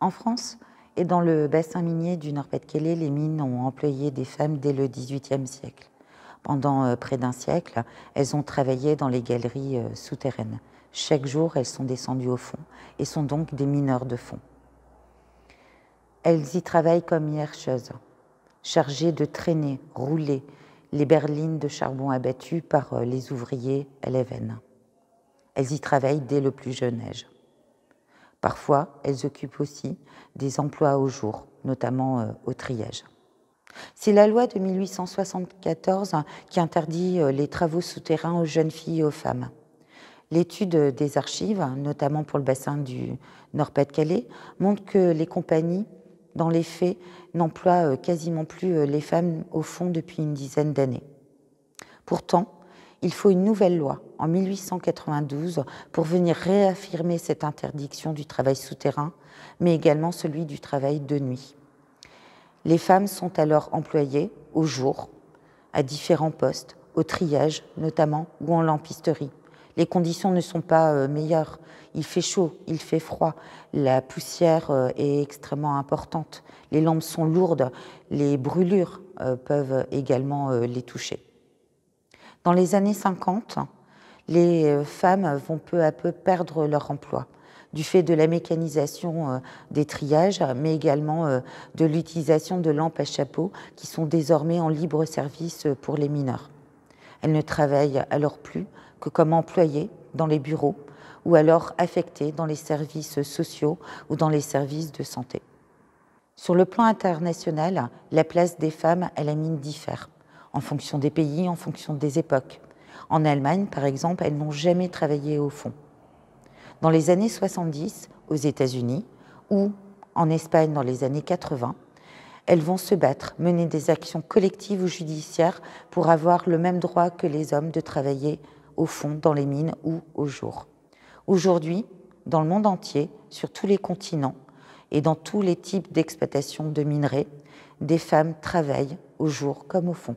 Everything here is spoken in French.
En France et dans le bassin minier du Nord-Pas-de-Calais, les mines ont employé des femmes dès le XVIIIe siècle. Pendant près d'un siècle, elles ont travaillé dans les galeries souterraines. Chaque jour, elles sont descendues au fond et sont donc des mineurs de fond. Elles y travaillent comme hiercheuses, chargées de traîner, rouler les berlines de charbon abattues par les ouvriers à la veine. Elles y travaillent dès le plus jeune âge. Parfois, elles occupent aussi des emplois au jour, notamment au triage. C'est la loi de 1874 qui interdit les travaux souterrains aux jeunes filles et aux femmes. L'étude des archives, notamment pour le bassin du Nord-Pas-de-Calais, montre que les compagnies, dans les faits, n'emploient quasiment plus les femmes au fond depuis une dizaine d'années. Pourtant, il faut une nouvelle loi, en 1892, pour venir réaffirmer cette interdiction du travail souterrain, mais également celui du travail de nuit. Les femmes sont alors employées au jour, à différents postes, au triage notamment, ou en lampisterie. Les conditions ne sont pas meilleures. Il fait chaud, il fait froid, la poussière est extrêmement importante, les lampes sont lourdes, les brûlures peuvent également les toucher. Dans les années 50, les femmes vont peu à peu perdre leur emploi, du fait de la mécanisation des triages, mais également de l'utilisation de lampes à chapeau qui sont désormais en libre service pour les mineurs. Elles ne travaillent alors plus que comme employées dans les bureaux ou alors affectées dans les services sociaux ou dans les services de santé. Sur le plan international, la place des femmes à la mine diffère, en fonction des pays, en fonction des époques. En Allemagne, par exemple, elles n'ont jamais travaillé au fond. Dans les années 70, aux États-Unis, ou en Espagne dans les années 80, elles vont se battre, mener des actions collectives ou judiciaires pour avoir le même droit que les hommes de travailler au fond, dans les mines ou au jour. Aujourd'hui, dans le monde entier, sur tous les continents et dans tous les types d'exploitation de minerais, des femmes travaillent au jour comme au fond.